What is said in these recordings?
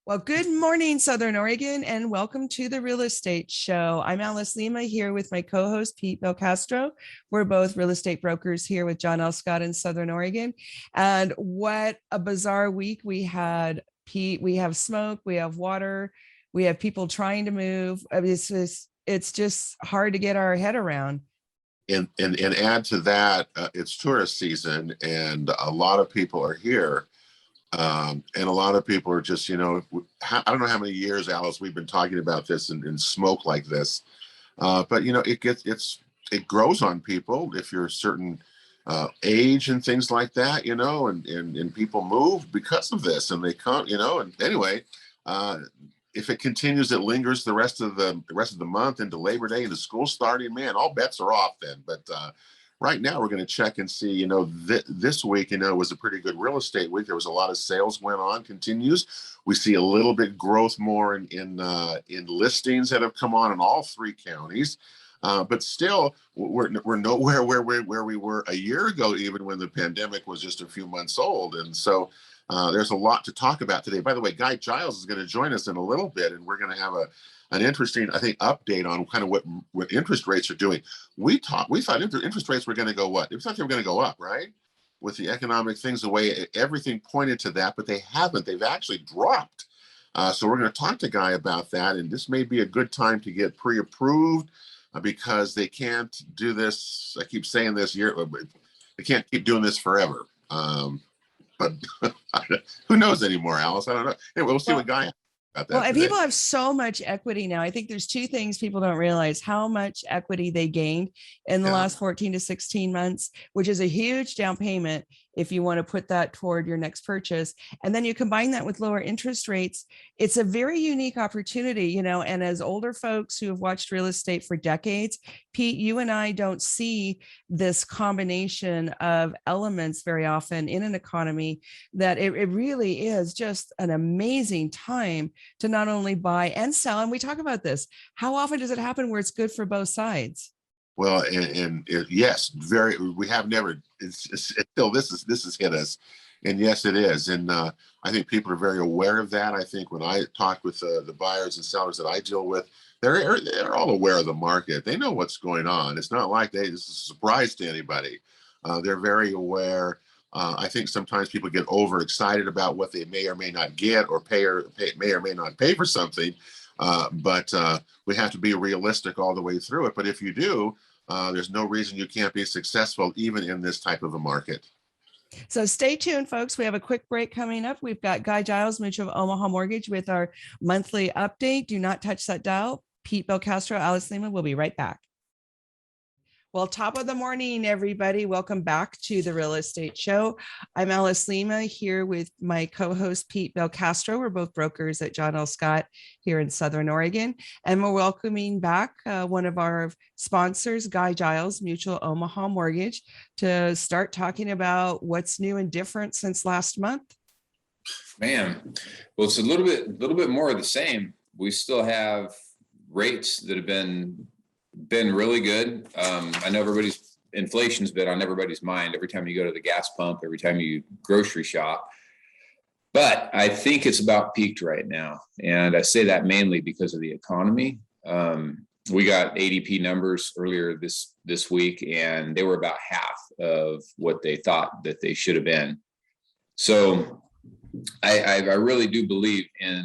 Well, good morning, Southern Oregon, and welcome to the Real Estate Show. I'm Alice Lima here with my co-host, Pete Belcastro. We're both real estate brokers here with John L. Scott in Southern Oregon. And what a bizarre week we had, Pete. We have smoke, we have water, we have people trying to move. I mean, it's just hard to get our head around. And add to that, it's tourist season, and a lot of people are here. And a lot of people are just, I don't know how many years, Alice, we've been talking about this and smoke like this. But it grows on people if you're a certain age and things like that, and people move because of this, and they come, and anyway, if it continues, it lingers the rest of the month into Labor Day and the school starting, man, all bets are off then. But right now we're going to check and see, this week, was a pretty good real estate week. There was a lot of sales went on, continues. We see a little bit growth more in listings that have come on in all three counties. But still, we're nowhere where we were a year ago, even when the pandemic was just a few months old. And so there's a lot to talk about today. By the way, Guy Giles is going to join us in a little bit, and we're going to have an interesting, I think, update on kind of what interest rates are doing. We thought interest rates were going to go what? We thought they were going to go up, right? With the economic things, the way everything pointed to that, but they haven't. They've actually dropped. So we're going to talk to Guy about that, and this may be a good time to get pre-approved because they can't do this. I keep saying this year, but they can't keep doing this forever. But who knows anymore, Alice? I don't know. Anyway, we'll see what Guy has about that. Well, and people have so much equity now. I think there's two things people don't realize: how much equity they gained in the last 14 to 16 months, which is a huge down payment if you want to put that toward your next purchase. And then you combine that with lower interest rates. It's a very unique opportunity, and as older folks who have watched real estate for decades, Pete, you and I don't see this combination of elements very often in an economy that it really is just an amazing time to not only buy and sell. And we talk about this. How often does it happen where it's good for both sides? Well, yes, we have never, it's still, this has hit us. And yes, it is. And I think people are very aware of that. I think when I talk with the buyers and sellers that I deal with, they're all aware of the market. They know what's going on. It's not like this is a surprise to anybody. They're very aware. I think sometimes people get overexcited about what they may or may not get or may or may not pay for something. But we have to be realistic all the way through it. But if you do, there's no reason you can't be successful even in this type of a market. So stay tuned, folks. We have a quick break coming up. We've got Guy Giles, Mutual of Omaha Mortgage, with our monthly update. Do not touch that dial. Pete Belcastro, Alice Lima. We'll be right back. Well, top of the morning, everybody. Welcome back to the Real Estate Show. I'm Alice Lima here with my co-host, Pete Belcastro. We're both brokers at John L. Scott here in Southern Oregon. And we're welcoming back one of our sponsors, Guy Giles, Mutual Omaha Mortgage, to start talking about what's new and different since last month. Man, well, it's a little bit more of the same. We still have rates that have been really good. I know inflation's been on everybody's mind every time you go to the gas pump, every time you grocery shop. But I think it's about peaked right now. And I say that mainly because of the economy. We got ADP numbers earlier this week, and they were about half of what they thought that they should have been. So I really do believe in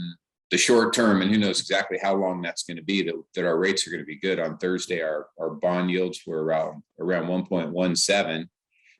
the short term, and who knows exactly how long that's going to be, that our rates are going to be good. On Thursday, our bond yields were around 1.17.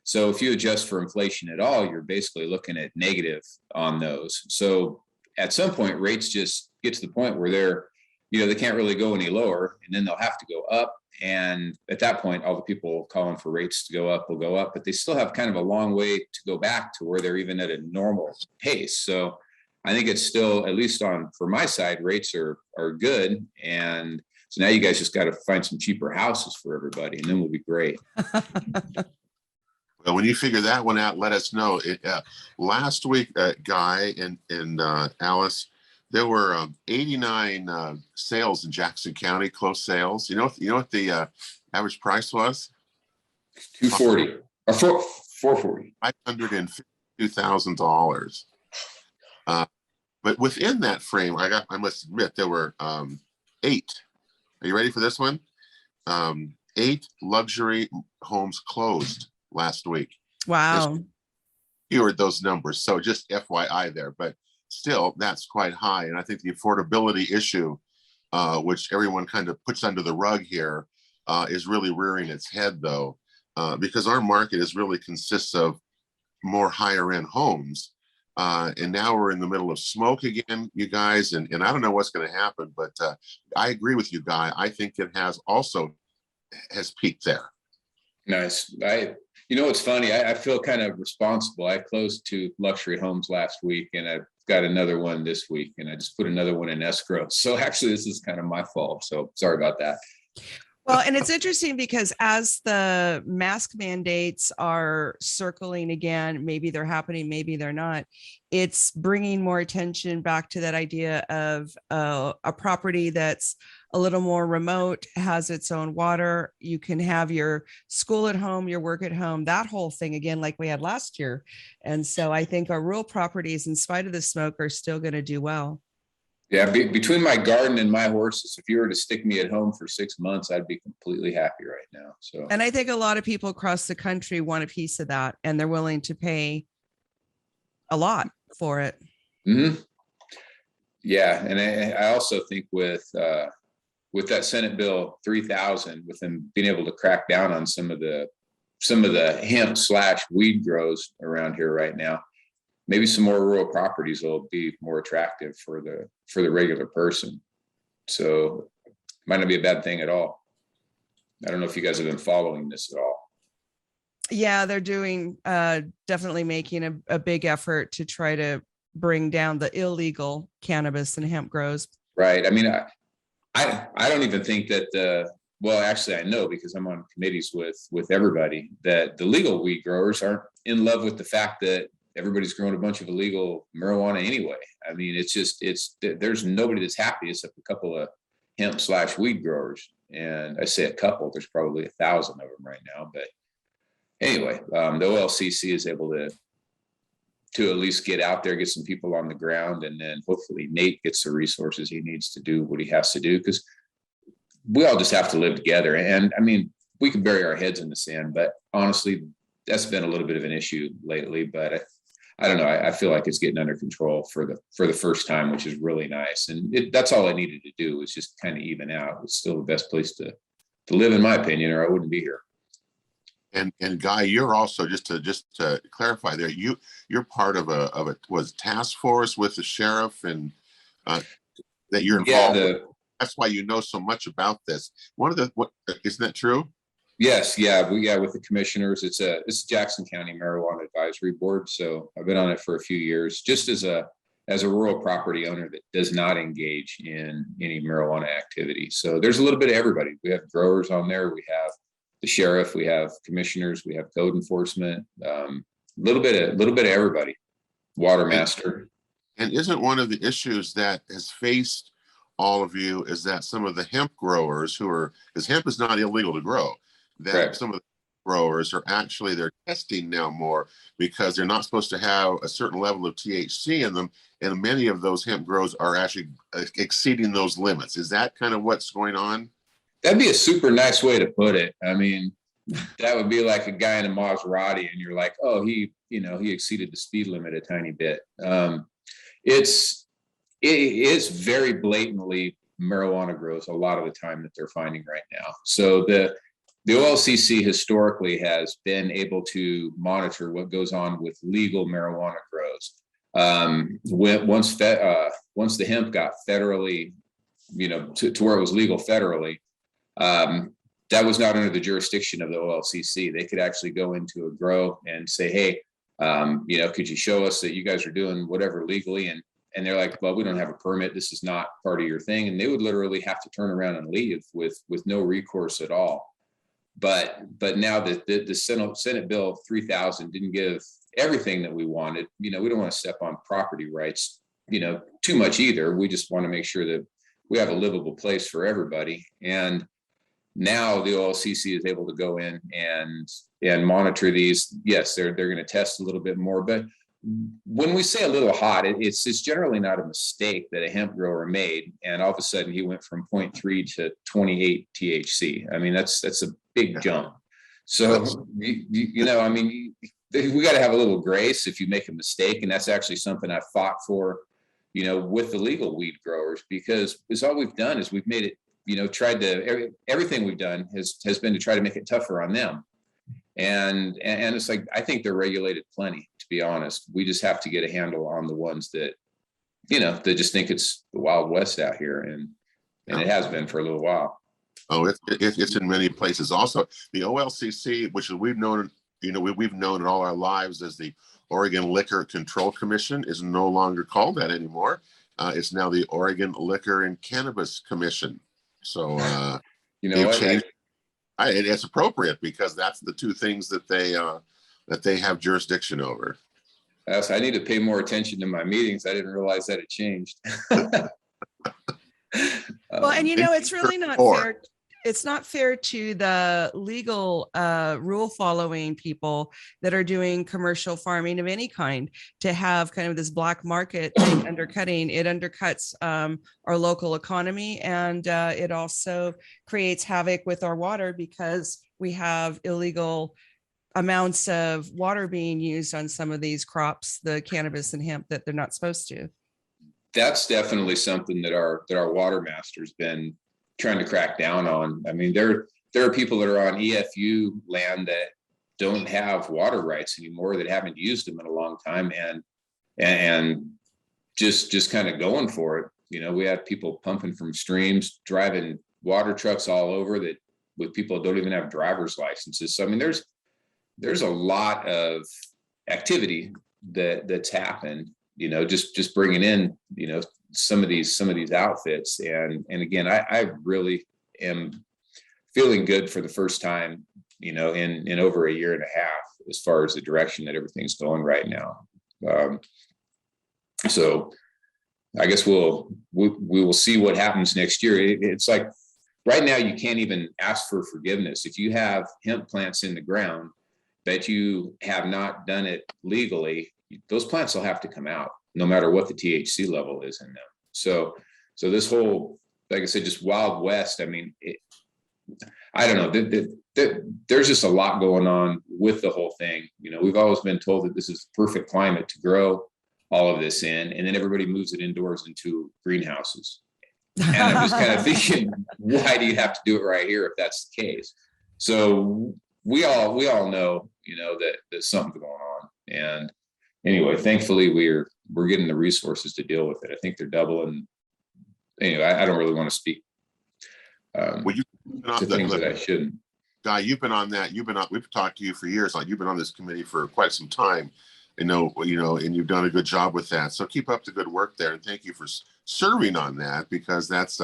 So if you adjust for inflation at all, you're basically looking at negative on those. So at some point, rates just get to the point where they can't really go any lower, and then they'll have to go up. And at that point, all the people calling for rates to go up will go up, but they still have kind of a long way to go back to where they're even at a normal pace. So I think it's still, at least for my side, rates are good. And so now you guys just got to find some cheaper houses for everybody, and then we'll be great. Well, when you figure that one out, let us know. Last week, Guy and Alice, there were 89 sales in Jackson County, closed sales. You know what the average price was? $240 or $440. $552,000. But within that frame, I must admit, there were 8. Are you ready for this one? 8 luxury homes closed last week. Wow. You heard those numbers. So just FYI there, but still that's quite high. And I think the affordability issue, which everyone kind of puts under the rug here, is really rearing its head though, because our market is really consists of more higher end homes. And now we're in the middle of smoke again, you guys, and I don't know what's going to happen, but I agree with you, Guy. I think it has peaked there. Nice. It's funny. I feel kind of responsible. I closed 2 luxury homes last week, and I've got another one this week, and I just put another one in escrow. So actually, this is kind of my fault. So sorry about that. Well, and it's interesting because as the mask mandates are circling again, maybe they're happening, maybe they're not. It's bringing more attention back to that idea of a property that's a little more remote, has its own water. You can have your school at home, your work at home, that whole thing again, like we had last year. And so I think our rural properties, in spite of the smoke, are still going to do well. Yeah, between my garden and my horses, if you were to stick me at home for 6 months, I'd be completely happy right now. So, and I think a lot of people across the country want a piece of that, and they're willing to pay a lot for it. Mm-hmm. Yeah, and I also think with that Senate Bill 3000, with them being able to crack down on some of the hemp/weed grows around here right now, maybe some more rural properties will be more attractive for the regular person. So might not be a bad thing at all. I don't know if you guys have been following this at all. Yeah, they're doing definitely making a big effort to try to bring down the illegal cannabis and hemp grows. Right. I mean, I don't even think that well, actually I know, because I'm on committees with everybody, that the legal weed growers aren't in love with the fact that everybody's growing a bunch of illegal marijuana anyway. I mean, there's nobody that's happy except a couple of hemp/weed growers. And I say a couple, there's probably 1,000 of them right now. But anyway, the OLCC is able to at least get out there, get some people on the ground, and then hopefully Nate gets the resources he needs to do what he has to do, because we all just have to live together. And I mean, we can bury our heads in the sand, but honestly, that's been a little bit of an issue lately. But I don't know. I feel like it's getting under control for the first time, which is really nice. And that's all I needed to do, was just kind of even out. It's still the best place to live, in my opinion, or I wouldn't be here. And Guy, you're also, just to clarify there, you're part of a task force with the sheriff, and that you're involved. Yeah, with. That's why you know so much about this. Isn't that true? Yes, yeah, with the commissioners. It's a Jackson County Marijuana Advisory Board. So I've been on it for a few years, just as a rural property owner that does not engage in any marijuana activity. So there's a little bit of everybody. We have growers on there. We have the sheriff. We have commissioners. We have code enforcement. Little bit of everybody. Water master. And isn't one of the issues that has faced all of you is that some of the hemp growers because hemp is not illegal to grow, that Correct. Some of the growers are actually, they're testing now more, because they're not supposed to have a certain level of THC in them. And many of those hemp grows are actually exceeding those limits. Is that kind of what's going on? That'd be a super nice way to put it. I mean, that would be like a guy in a Maserati and you're like, oh, he exceeded the speed limit a tiny bit. It is very blatantly marijuana grows a lot of the time that they're finding right now. So the OLCC historically has been able to monitor what goes on with legal marijuana grows. Once the hemp got federally, to where it was legal federally, that was not under the jurisdiction of the OLCC. They could actually go into a grow and say, hey, could you show us that you guys are doing whatever legally? And they're like, well, we don't have a permit. This is not part of your thing. And they would literally have to turn around and leave with no recourse at all. But now that the Senate Bill 3000 didn't give everything that we wanted, we don't want to step on property rights, too much either. We just want to make sure that we have a livable place for everybody. And now the OLCC is able to go in and monitor these. Yes, they're going to test a little bit more, but when we say a little hot, it's generally not a mistake that a hemp grower made, and all of a sudden he went from 0.3 to 28 THC. I mean, that's a big jump. So you know, I mean, we got to have a little grace if you make a mistake, and that's actually something I fought for, you know, with the legal weed growers, because it's all we've done is we've made it, you know, everything we've done has been to try to make it tougher on them. And it's like, I think they're regulated plenty, to be honest. We just have to get a handle on the ones that, you know, that just think it's the Wild West out here. And it has been for a little while. Oh, it's in many places. Also, the OLCC, which we've known, you know, we've known in all our lives as the Oregon Liquor Control Commission, is no longer called that anymore. It's now the Oregon Liquor and Cannabis Commission. So, you know what? Changed. It's appropriate because that's the two things that they have jurisdiction over. I need to pay more attention to my meetings. I didn't realize that it changed. Well, and you know, it's really not fair. It's not fair to the legal rule following people that are doing commercial farming of any kind to have kind of this black market thing undercutting. It undercuts our local economy, and it also creates havoc with our water because we have illegal amounts of water being used on some of these crops, the cannabis and hemp, that they're not supposed to. That's definitely something that our water master's been trying to crack down on. I mean, there are people that are on EFU land that don't have water rights anymore, that haven't used them in a long time, and just kind of going for it. You know, we have people pumping from streams, driving water trucks all over that with people that don't even have driver's licenses. So I mean, there's a lot of activity that's happened, you know, just bringing in, you know, some of these outfits. And again, I really am feeling good for the first time, you know, in over a year and a half, as far as the direction that everything's going right now. So I guess we will see what happens next year. It's like right now, you can't even ask for forgiveness. If you have hemp plants in the ground that you have not done it legally, those plants will have to come out, no matter what the THC level is in them. So this whole, like I said, just Wild West, I mean, I don't know, there's just a lot going on with the whole thing. You know, we've always been told that this is the perfect climate to grow all of this in, and then everybody moves it indoors into greenhouses. And I'm just kind of thinking, why do you have to do it right here if that's the case? So we all know, you know, that there's something going on. And anyway, thankfully we're getting the resources to deal with it. I think they're doubling. Anyway, I don't really want to speak Well, you've been on to things that I shouldn't. Guy, you've been on that. We've talked to you for years. Like, you've been on this committee for quite some time. You know, and you've done a good job with that. So keep up the good work there, and thank you for serving on that, because that's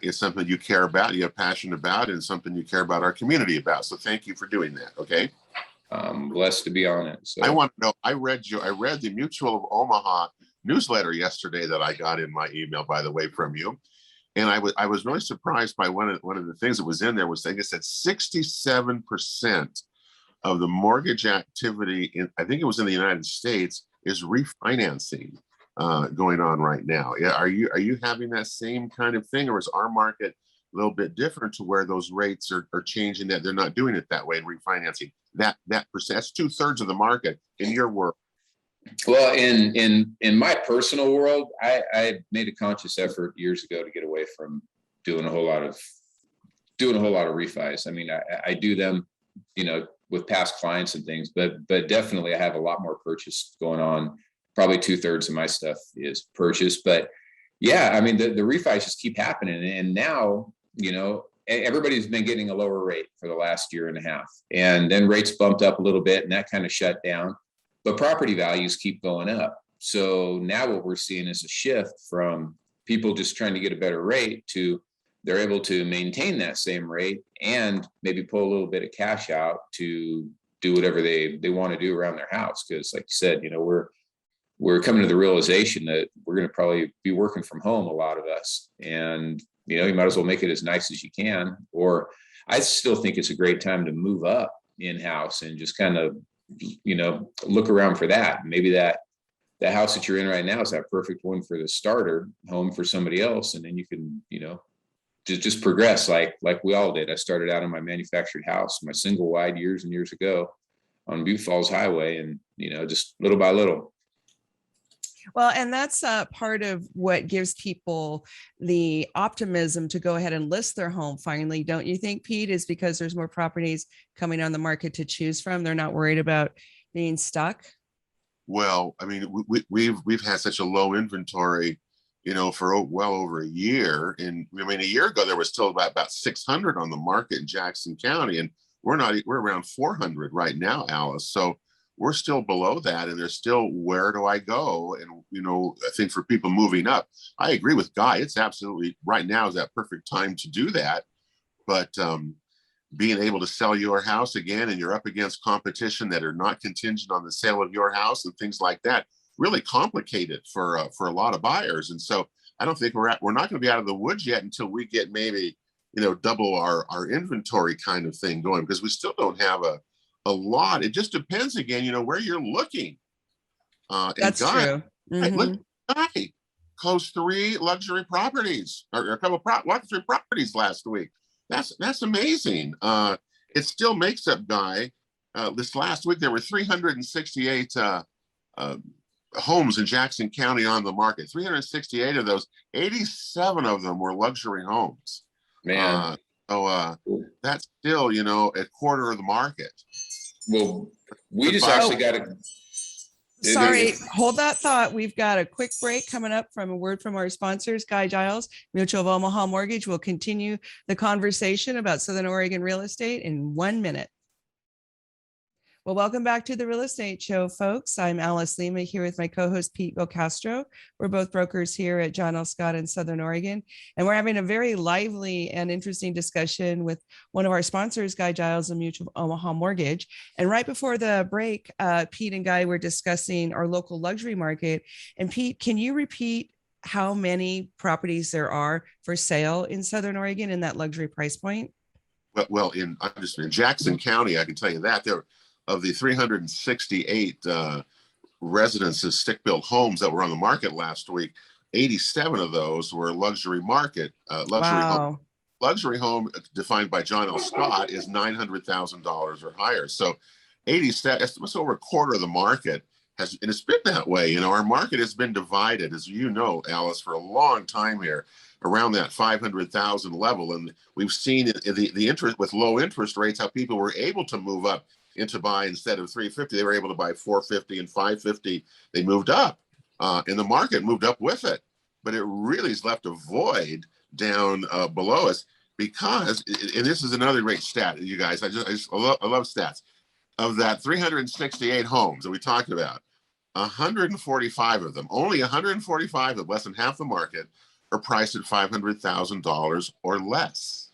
it's something you care about, you have passion about, and something you care about our community about. So thank you for doing that. Okay. I'm blessed to be on it. So I want to know, I read the Mutual of Omaha newsletter yesterday that I got in my email, by the way, from you. And I was really surprised by one of the things that was in there was saying it said 67% of the mortgage activity in, I think it was in the United States, is refinancing going on right now. Are you having that same kind of thing, or is our market a little bit different to where those rates are changing, that they're not doing it that way in refinancing? That percent, that's 2/3 of the market in your world. Well, in my personal world, I made a conscious effort years ago to get away from doing a whole lot of refis. I mean, I do them, you know, with past clients and things, but definitely I have a lot more purchase going on. Probably 2/3 of my stuff is purchase. But yeah, I mean, the refis just keep happening. And now, you know, everybody's been getting a lower rate for the last year and a half. And then rates bumped up a little bit, and that kind of shut down. But property values keep going up. So now what we're seeing is a shift from people just trying to get a better rate to they're able to maintain that same rate and maybe pull a little bit of cash out to do whatever they want to do around their house. Because like you said, you know, we're coming to the realization that we're going to probably be working from home, a lot of us. And, you know, you might as well make it as nice as you can. Or I still think it's a great time to move up in-house and just kind of look around for that. Maybe that house that you're in right now is that perfect one for the starter home for somebody else. And then you can, just progress like we all did. I started out in my manufactured house, my single wide years and years ago on Butte Falls Highway, and, just little by little. Well, and that's part of what gives people the optimism to go ahead and list their home finally. Don't you think, Pete, is because there's more properties coming on the market to choose from? They're not worried about being stuck. Well, I mean, we've had such a low inventory, for well over a year. And I mean, a year ago, there was still about 600 on the market in Jackson County, and we're around 400 right now, Alice. So we're still below that, and there's still, where do I go? And, I think for people moving up, I agree with Guy. It's absolutely, right now is that perfect time to do that. But being able to sell your house again, and you're up against competition that are not contingent on the sale of your house and things like that, really complicated for a lot of buyers. And so I don't think we're not going to be out of the woods yet until we get maybe, double our inventory kind of thing going, because we still don't have a lot. It just depends again, where you're looking. That's true. Mm-hmm. Look, Guy closed 3 luxury properties, or a couple of luxury properties last week. That's amazing. It still makes up, Guy. This last week there were 368 homes in Jackson County on the market. 368 of those, 87 of them were luxury homes. Man. So that's still, a quarter of the market. Well, we just actually got to. Sorry, hold that thought. We've got a quick break coming up from a word from our sponsors. Guy Giles, Mutual of Omaha Mortgage, will continue the conversation about Southern Oregon real estate in 1 minute. Well, welcome back to the Real Estate Show, folks. I'm Alice Lima here with my co-host Pete Castro. We're both brokers here at John L. Scott in Southern Oregon, and we're having a very lively and interesting discussion with one of our sponsors, Guy Giles of Mutual of Omaha Mortgage. And right before the break, Pete and Guy were discussing our local luxury market. And Pete, can you repeat how many properties there are for sale in Southern Oregon in that luxury price point? Well, in Jackson County, I can tell you that there. Of the 368 residences, stick-built homes that were on the market last week, 87 of those were luxury market. Wow. Luxury home defined by John L. Scott is $900,000 or higher. So 87, that's over a quarter of the market and it's been that way. Our market has been divided, as you know, Alice, for a long time here, around that 500,000 level. And we've seen the interest with low interest rates, how people were able to move up into buy instead of 350. They were able to buy 450 and 550. They moved up, and the market moved up with it. But it really has left a void down below us because, and this is another great stat, you guys. I love stats. Of that 368 homes that we talked about, 145 of them, only 145 of less than half the market, are priced at $500,000 or less.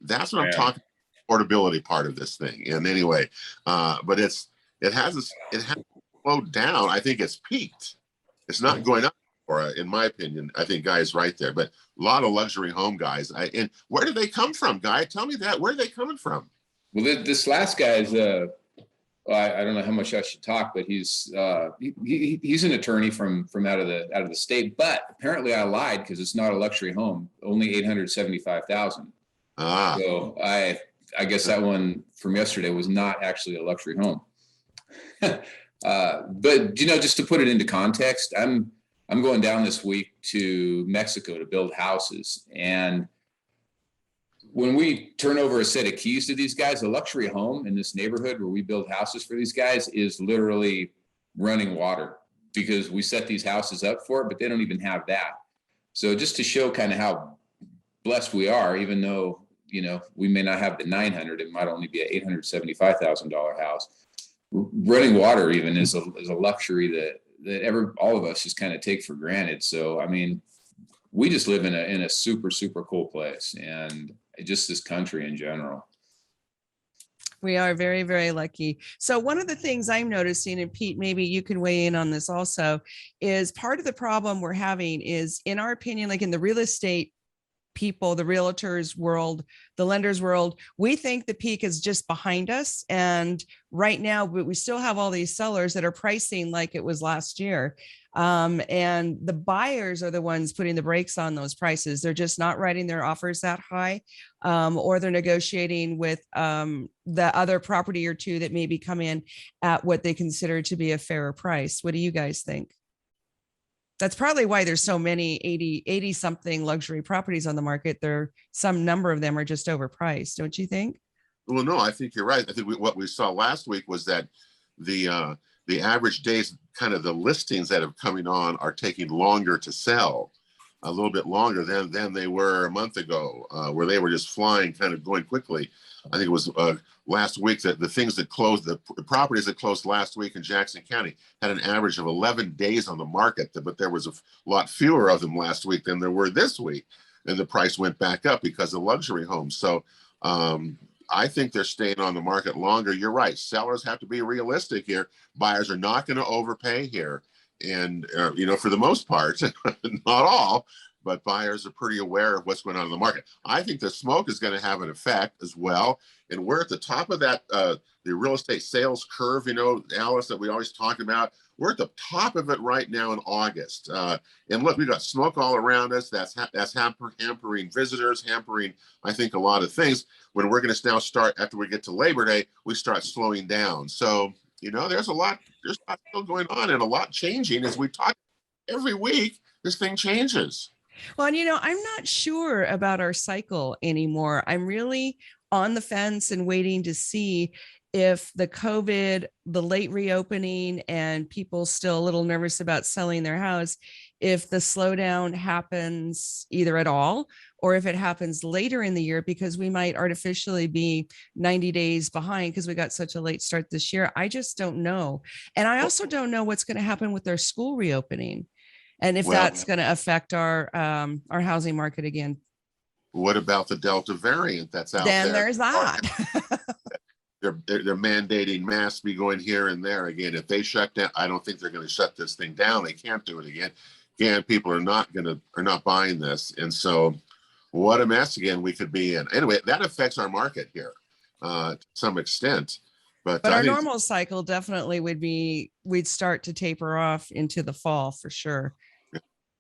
That's what I'm talking about. Affordability part of this thing. And anyway, but it has slowed down. I think it's peaked. It's not going up, or in my opinion. I think Guy's right there. But a lot of luxury home guys. And where do they come from, Guy? Tell me that. Where are they coming from? Well, this last guy is I don't know how much I should talk, but he's an attorney from out of the state. But apparently I lied, because it's not a luxury home. Only $875,000. So I guess that one from yesterday was not actually a luxury home. But just to put it into context, I'm going down this week to Mexico to build houses, and when we turn over a set of keys to these guys, a luxury home in this neighborhood where we build houses for these guys is literally running water, because we set these houses up for it, but they don't even have that. So just to show kind of how blessed we are, even though we may not have the 900, it might only be an $875,000 house. Running water even is a luxury that all of us just kind of take for granted. So, I mean, we just live in a super, super cool place, and just this country in general. We are very, very lucky. So one of the things I'm noticing, and Pete, maybe you can weigh in on this also, is part of the problem we're having is, in our opinion, like in the real estate people, the realtors world, the lenders world, we think the peak is just behind us. And right now, we still have all these sellers that are pricing like it was last year. And the buyers are the ones putting the brakes on those prices. They're just not writing their offers that high, or they're negotiating with the other property or two that maybe come in at what they consider to be a fairer price. What do you guys think? That's probably why there's so many 80 something luxury properties on the market. Some number of them are just overpriced, don't you think? Well, no, I think you're right. I think what we saw last week was that the average days, kind of the listings that are coming on, are taking longer to sell, a little bit longer than they were a month ago, where they were just flying, kind of going quickly. I think it was last week that the things that closed, the properties that closed last week in Jackson County had an average of 11 days on the market, but there was a lot fewer of them last week than there were this week. And the price went back up because of luxury homes. So I think they're staying on the market longer. You're right. Sellers have to be realistic here. Buyers are not going to overpay here. And, for the most part, not all, but buyers are pretty aware of what's going on in the market. I think the smoke is going to have an effect as well. And we're at the top of that, the real estate sales curve, Alice, that we always talk about. We're at the top of it right now in August. And look, we've got smoke all around us. That's hampering visitors, hampering, I think, a lot of things. When we're going to now start, after we get to Labor Day, we start slowing down. So, there's a lot still going on and a lot changing as we talk every week. This thing changes. Well, and I'm not sure about our cycle anymore. I'm really on the fence and waiting to see if the late reopening, and people still a little nervous about selling their house, if the slowdown happens either at all, or if it happens later in the year, because we might artificially be 90 days behind because we got such a late start this year. I just don't know. And I also don't know what's going to happen with our school reopening, and if that's going to affect our housing market again. What about the Delta variant that's out there? Then there's that. They're mandating masks be going here and there again. If they shut down, I don't think they're going to shut this thing down. They can't do it again. Again, people are not buying this, and so what a mess again we could be in. Anyway, that affects our market here to some extent. But our normal cycle definitely we'd start to taper off into the fall for sure.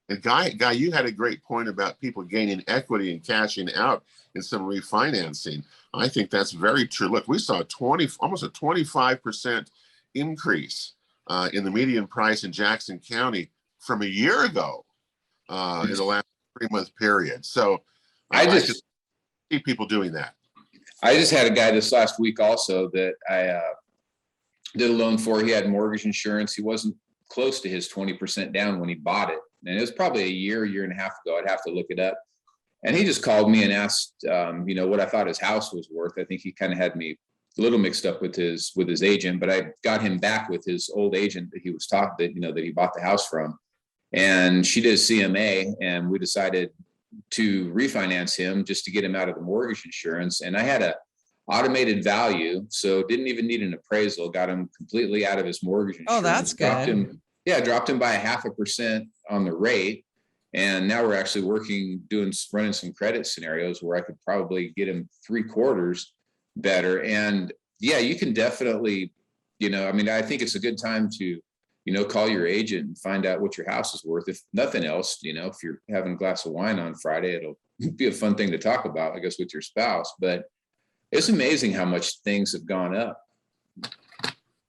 And Guy, you had a great point about people gaining equity and cashing out in some refinancing. I think that's very true. Look, we saw almost a 25% increase in the median price in Jackson County from a year ago in the last 3-month period. So I just see people doing that. I just had a guy this last week also that I did a loan for. He had mortgage insurance. He wasn't close to his 20% down when he bought it. And it was probably a year and a half ago. I'd have to look it up. And he just called me and asked, what I thought his house was worth. I think he kind of had me a little mixed up with his agent, but I got him back with his old agent that he was talking that he bought the house from. And she did CMA, and we decided to refinance him just to get him out of the mortgage insurance. And I had a automated value, so didn't even need an appraisal, got him completely out of his mortgage insurance. Oh, that's good. Dropped him by 0.5% on the rate. And now we're actually running some credit scenarios where I could probably get him 3/4 better. And yeah, you can definitely, I think it's a good time to, call your agent and find out what your house is worth. If nothing else, if you're having a glass of wine on Friday, it'll be a fun thing to talk about, I guess, with your spouse. But it's amazing how much things have gone up.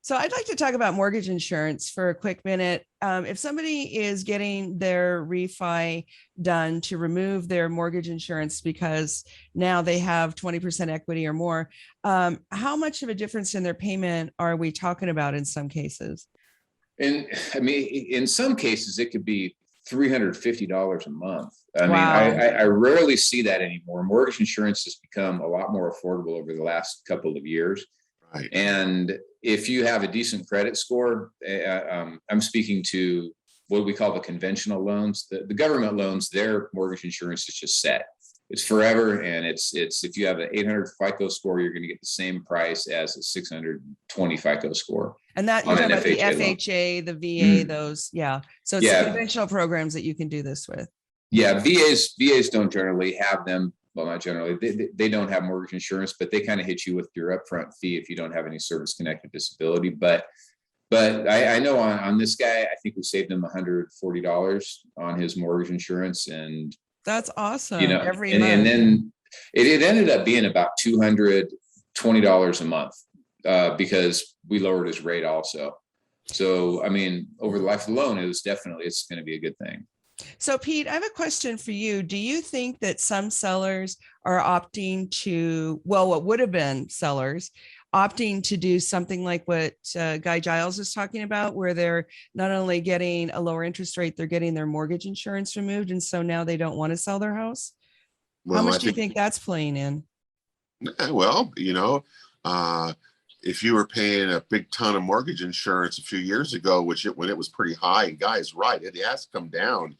So I'd like to talk about mortgage insurance for a quick minute. If somebody is getting their refi done to remove their mortgage insurance because now they have 20% equity or more, how much of a difference in their payment are we talking about in some cases? And in some cases, it could be $350 a month. Wow. I rarely see that anymore. Mortgage insurance has become a lot more affordable over the last couple of years. Right. And if you have a decent credit score, I'm speaking to what we call the conventional loans. The government loans, their mortgage insurance is just set. It's forever, and it's if you have an 800 FICO score, you're going to get the same price as a 620 FICO score. And that you're talking about the FHA, the VA, those, yeah. So it's the conventional programs that you can do this with. Yeah, VAs don't generally have them. Well, not generally. They don't have mortgage insurance, but they kind of hit you with your upfront fee if you don't have any service connected disability. But I know on this guy, I think we saved him $140 on his mortgage insurance, and That's awesome. Every and month. then it ended up being about $220 a month because we lowered his rate also. So I mean, over the life of the loan, it's going to be a good thing. So Pete, I have a question for you. Do you think that some sellers are opting to, well, what would have been sellers opting to do something like what Guy Giles is talking about, where they're not only getting a lower interest rate, they're getting their mortgage insurance removed. And so now they don't want to sell their house. Well, How much do you think that's playing in? Well, if you were paying a big ton of mortgage insurance a few years ago, when it was pretty high, and Guy's right, it has come down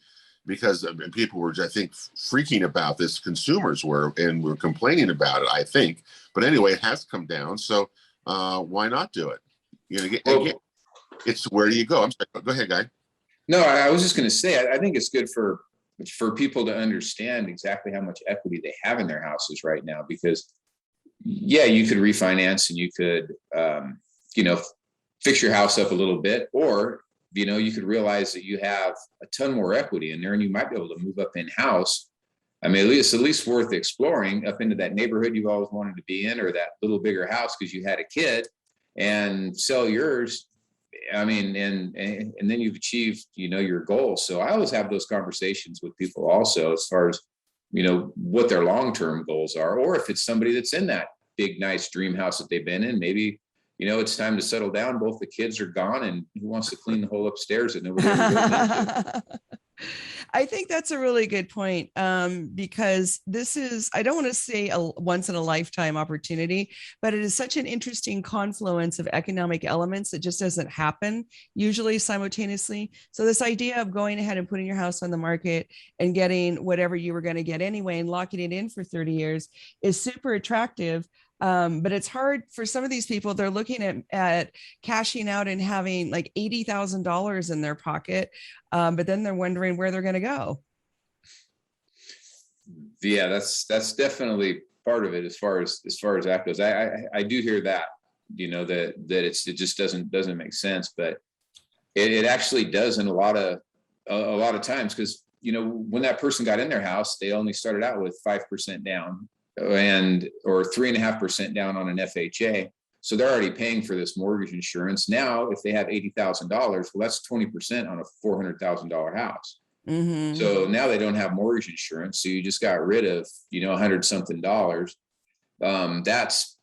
because people were, I think, freaking about this. Consumers were complaining about it, I think. But anyway, it has come down. So why not do it? Again, it's where do you go? I'm sorry. Go ahead, Guy. No, I was just going to say, I think it's good for people to understand exactly how much equity they have in their houses right now, because yeah, you could refinance and you could, fix your house up a little bit, or, you could realize that you have a ton more equity in there and you might be able to move up in house. I mean, it's at least worth exploring up into that neighborhood you've always wanted to be in, or that little bigger house because you had a kid, and sell yours. I mean, and then you've achieved, your goals. So I always have those conversations with people also, as far as, what their long-term goals are, or if it's somebody that's in that big, nice dream house that they've been in, maybe, it's time to settle down. Both the kids are gone, and who wants to clean the whole upstairs that nobody ever goes into? I think that's a really good point, because this is, I don't want to say a once in a lifetime opportunity, but it is such an interesting confluence of economic elements that just doesn't happen usually simultaneously. So this idea of going ahead and putting your house on the market and getting whatever you were going to get anyway and locking it in for 30 years is super attractive. But it's hard for some of these people. They're looking at cashing out and having like $80,000 in their pocket. But then they're wondering where they're going to go. Yeah, that's definitely part of it. As far as that goes, I do hear that, that it just doesn't make sense, but it actually does in a lot of times, because, when that person got in their house, they only started out with 5% down or 3.5% down on an FHA. So they're already paying for this mortgage insurance. Now, if they have $80,000, well, that's 20% on a $400,000 house. Mm-hmm. So now they don't have mortgage insurance. So you just got rid of, $100-something. That's,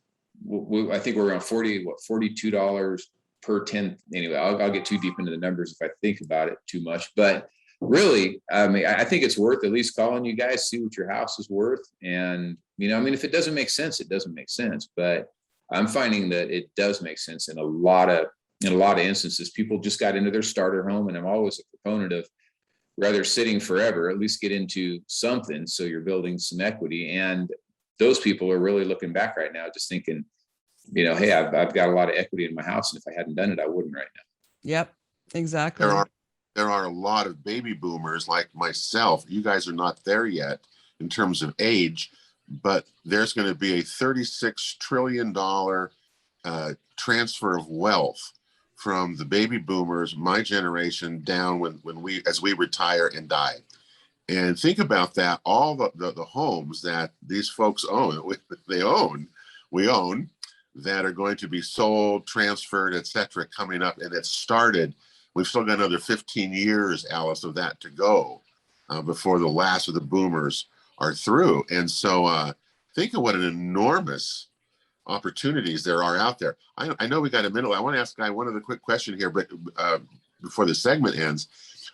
I think we're around $42 per 10. Anyway, I'll get too deep into the numbers if I think about it too much, but really, I mean, I think it's worth at least calling you guys, see what your house is worth. And, if it doesn't make sense, it doesn't make sense. But I'm finding that it does make sense in a lot of instances. People just got into their starter home, and I'm always a proponent of rather sitting forever, at least get into something. So you're building some equity. And those people are really looking back right now, just thinking, hey, I've got a lot of equity in my house. And if I hadn't done it, I wouldn't right now. Yep, exactly. There are a lot of baby boomers like myself. You guys are not there yet in terms of age, but there's going to be a $36 trillion transfer of wealth from the baby boomers, my generation, down as we retire and die. And think about that, all the homes that these folks own, we own, that are going to be sold, transferred, etc., coming up, and it started. We've still got another 15 years, Alice, of that to go before the last of the boomers are through. And so think of what an enormous opportunities there are out there. I know we got a minute. I want to ask Guy one other quick question here, but before the segment ends,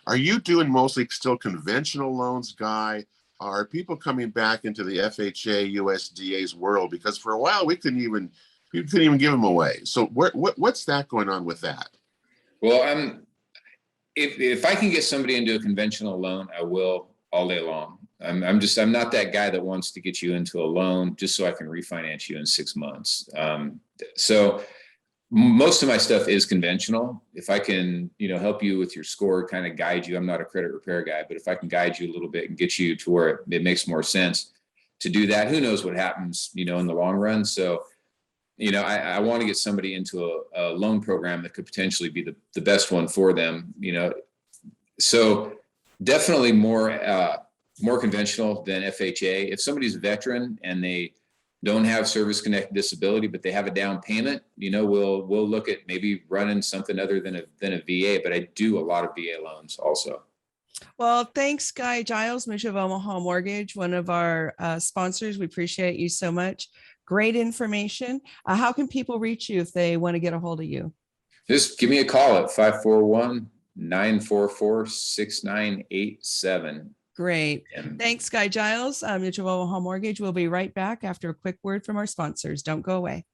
are you doing mostly still conventional loans, Guy? Are people coming back into the FHA, USDA's world? Because for a while we couldn't even give them away. So what's that going on with that? Well, if I can get somebody into a conventional loan, I will all day long. I'm not that guy that wants to get you into a loan just so I can refinance you in 6 months. So most of my stuff is conventional. If I can, help you with your score, kind of guide you. I'm not a credit repair guy, but if I can guide you a little bit and get you to where it makes more sense to do that, who knows what happens, in the long run. So, I want to get somebody into a loan program that could potentially be the best one for them, So definitely more conventional than FHA. If somebody's a veteran and they don't have service connected disability, but they have a down payment, we'll look at maybe running something other than a VA, but I do a lot of VA loans also. Well, thanks, Guy Giles, Mutual of Omaha Mortgage, one of our sponsors. We appreciate you so much. Great information. How can people reach you if they want to get a hold of you? Just give me a call at 541-944-6987. Great. Thanks, Guy Giles, Mutual of Omaha Mortgage. We'll be right back after a quick word from our sponsors. Don't go away.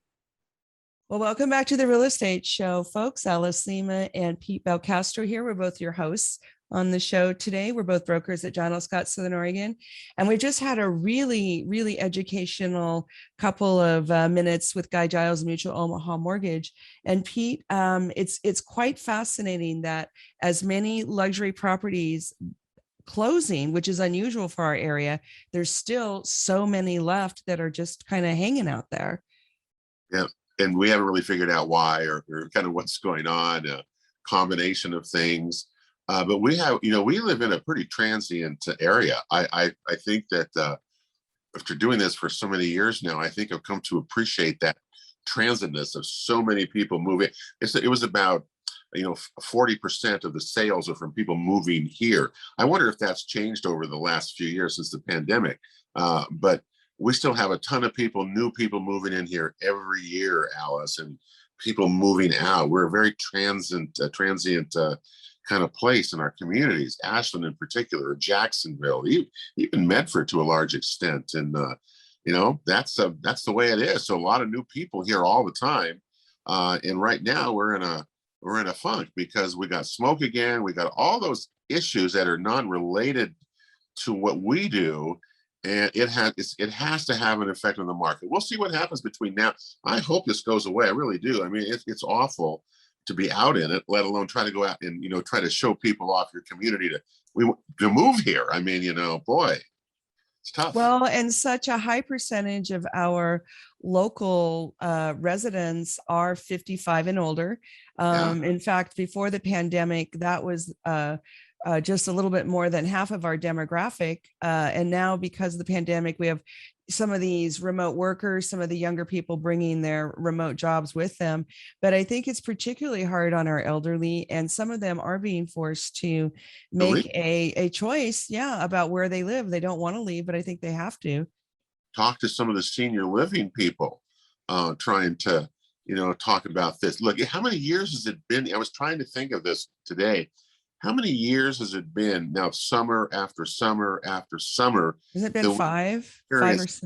Well, welcome back to the Real Estate Show, folks. Alice Lima and Pete Belcastro here. We're both your hosts on the show today. We're both brokers at John L. Scott, Southern Oregon. And we just had a really, really educational couple of minutes with Guy Giles, Mutual Omaha Mortgage. And Pete, it's quite fascinating that as many luxury properties closing, which is unusual for our area, there's still so many left that are just kind of hanging out there. Yeah. And we haven't really figured out why or kind of what's going on, a combination of things. But we have, we live in a pretty transient area. I think that after doing this for so many years now, I think I've come to appreciate that transientness of so many people moving. It was about 40% of the sales are from people moving here. I wonder if that's changed over the last few years since the pandemic. But we still have a ton of new people moving in here every year, Alice, and people moving out. We're a very transient kind of place in our communities, Ashland in particular, Jacksonville, even Medford to a large extent. And, that's the way it is. So a lot of new people here all the time. And right now we're in a funk because we got smoke again. We got all those issues that are non-related to what we do. And it has to have an effect on the market. We'll see what happens between now. I hope this goes away. I really do. I mean, it's awful to be out in it, let alone try to go out and, try to show people off your community to move here. I mean, boy, it's tough. Well, and such a high percentage of our local residents are 55 and older. In fact, before the pandemic, that was just a little bit more than half of our demographic. And now because of the pandemic, we have some of these remote workers, some of the younger people bringing their remote jobs with them. But I think it's particularly hard on our elderly, and some of them are being forced to make a choice, about where they live. They don't want to leave, but I think they have to. Talk to some of the senior living people trying to, talk about this. Look, how many years has it been? I was trying to think of this today. How many years has it been now? Summer after summer after summer. Has it been five or six?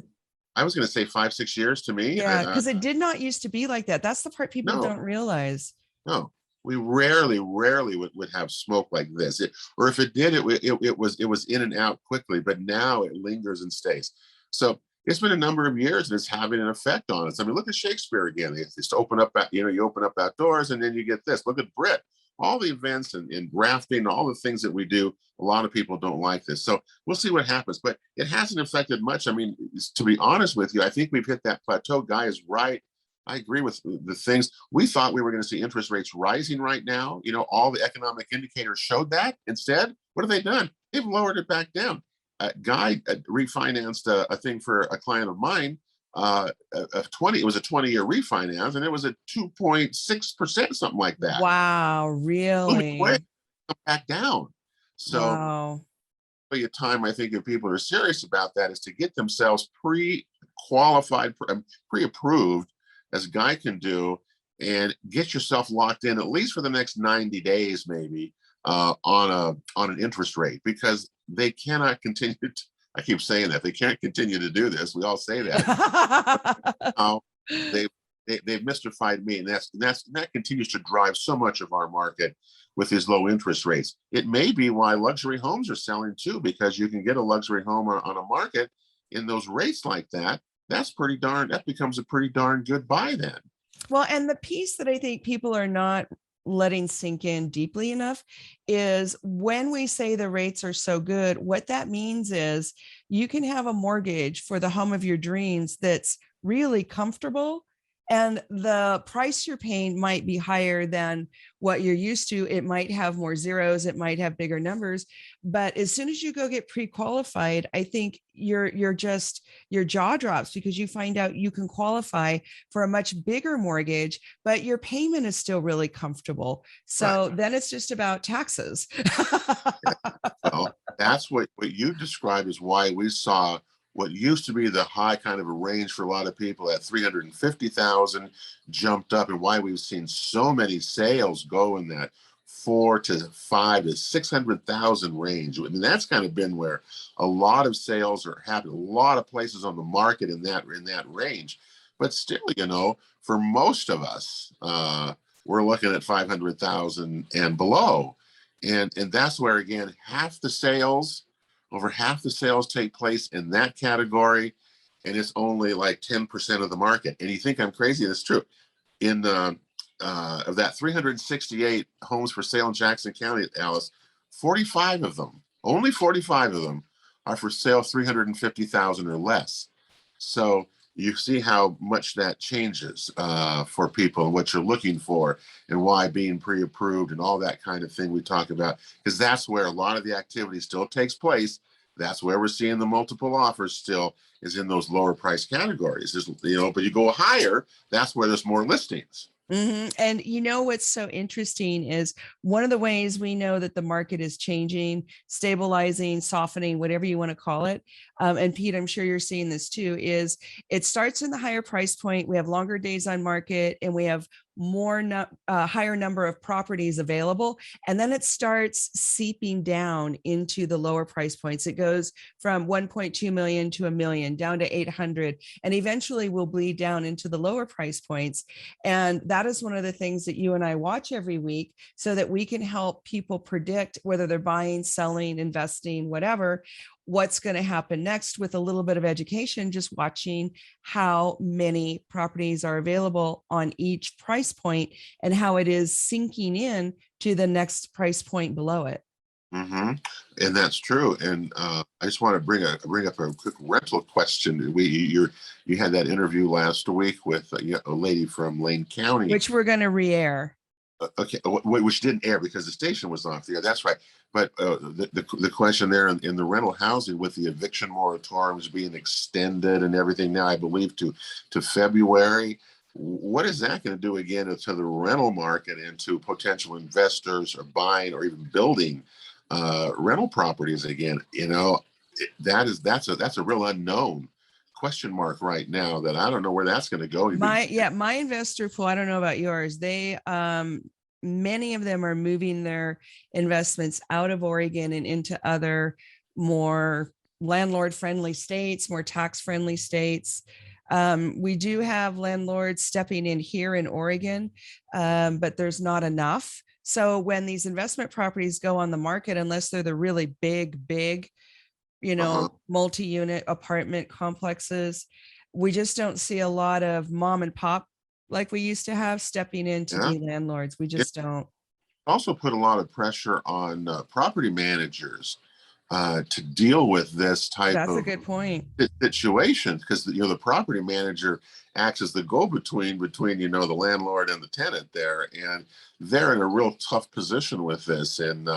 I was going to say 5-6 years to me. Yeah, because it did not used to be like that. That's the part people don't realize. No, we rarely would have smoke like this. Or if it did, it was in and out quickly. But now it lingers and stays. So it's been a number of years and it's having an effect on us. I mean, look at Shakespeare again. They just open up, you open up outdoors and then you get this. Look at Brit. All the events and grafting, all the things that we do, a lot of people don't like this. So we'll see what happens, but it hasn't affected much. I mean, to be honest with you, I think we've hit that plateau. Guy is right. I agree with the things. We thought we were going to see interest rates rising right now. All the economic indicators showed that. Instead, what have they done? They've lowered it back down. Guy refinanced a thing for a client of mine. It was a 20-year refinance, and it was at 2.6%, something like that. Wow, really? Come back down. So, wow. A time I think if people are serious about that is to get themselves pre-qualified, pre-approved, as Guy can do, and get yourself locked in at least for the next 90 days, maybe on an interest rate, because they cannot continue to. I keep saying that they can't continue to do this. We all say that. They've mystified me, and that continues to drive so much of our market with these low interest rates. It may be why luxury homes are selling too, because you can get a luxury home on a market in those rates like that. That becomes a pretty darn good buy then. Well, and the piece that I think people are not letting sink in deeply enough is when we say the rates are so good, what that means is you can have a mortgage for the home of your dreams that's really comfortable. And the price you're paying might be higher than what you're used to. It might have more zeros, it might have bigger numbers. But as soon as you go get pre-qualified, I think you're just your jaw drops because you find out you can qualify for a much bigger mortgage, but your payment is still really comfortable. So Right. then it's just about taxes. Well, that's what you described is why we saw what used to be the high kind of a range for a lot of people at 350,000 jumped up, and why we've seen so many sales go in that 4 to 5 to 600,000 range. I mean, that's kind of been where a lot of sales are happening, a lot of places on the market in that range. But still, for most of us, we're looking at 500,000 and below. And that's where, again, over half the sales take place in that category, and it's only like 10% of the market. And you think I'm crazy? That's true. In of that 368 homes for sale in Jackson County, Alice, 45 of them, only 45 of them, are for sale 350,000 or less. So you see how much that changes for people and what you're looking for and why being pre-approved and all that kind of thing we talk about, because that's where a lot of the activity still takes place. That's where we're seeing the multiple offers still is in those lower price categories. But you go higher, that's where there's more listings. Mm-hmm. And what's so interesting is one of the ways we know that the market is changing, stabilizing, softening, whatever you want to call it. And Pete, I'm sure you're seeing this too, is it starts in the higher price point. We have longer days on market and we have higher number of properties available. And then it starts seeping down into the lower price points. It goes from 1.2 million to $1 million down to 800, and eventually will bleed down into the lower price points. And that is one of the things that you and I watch every week so that we can help people predict whether they're buying, selling, investing, whatever, what's going to happen next with a little bit of education, just watching how many properties are available on each price point and how it is sinking in to the next price point below it. Mm-hmm. And that's true. And I just want to bring up a quick rental question. You had that interview last week with a lady from Lane County, which we're going to re-air. Okay, which didn't air because the station was off the air. That's right. But the question there in the rental housing with the eviction moratoriums being extended and everything now, I believe to February. What is that going to do again to the rental market and to potential investors or buying or even building rental properties again? That's a real unknown question mark right now that I don't know where that's going to go. My investor pool, I don't know about yours. They many of them are moving their investments out of Oregon and into other more landlord friendly states, more tax friendly states. We do have landlords stepping in here in Oregon, but there's not enough. So when these investment properties go on the market, unless they're the really big, multi-unit apartment complexes, we just don't see a lot of mom and pop like we used to have stepping in to be landlords. We just don't. Also put a lot of pressure on property managers to deal with this type That's of a good point. situation, because the property manager acts as the go-between between the landlord and the tenant there, and they're in a real tough position with this. And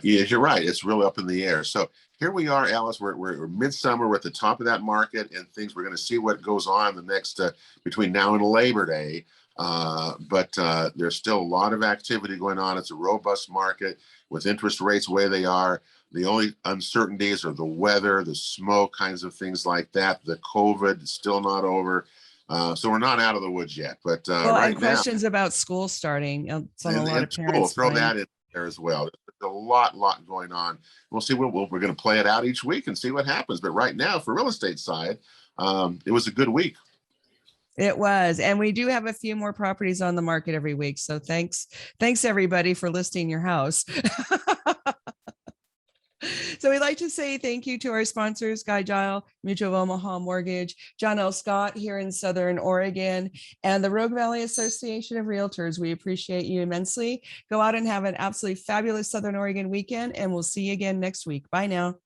you're right, it's really up in the air. So here we are, Alice. We're midsummer. We're at the top of that market, and we're going to see what goes on the next between now and Labor Day. But there's still a lot of activity going on. It's a robust market with interest rates where they are. The only uncertainties are the weather, the smoke, kinds of things like that. The COVID is still not over. So we're not out of the woods yet. But right and questions now, about school starting. It's on a lot of school, parents' throw mind. that in there as well. There's a lot going on. We'll see. We're going to play it out each week and see what happens. But right now, for real estate side, it was a good week. It was. And we do have a few more properties on the market every week. So thanks everybody for listing your house. So we'd like to say thank you to our sponsors, Guy Giles, Mutual of Omaha Mortgage, John L. Scott here in Southern Oregon, and the Rogue Valley Association of Realtors. We appreciate you immensely. Go out and have an absolutely fabulous Southern Oregon weekend, and we'll see you again next week. Bye now.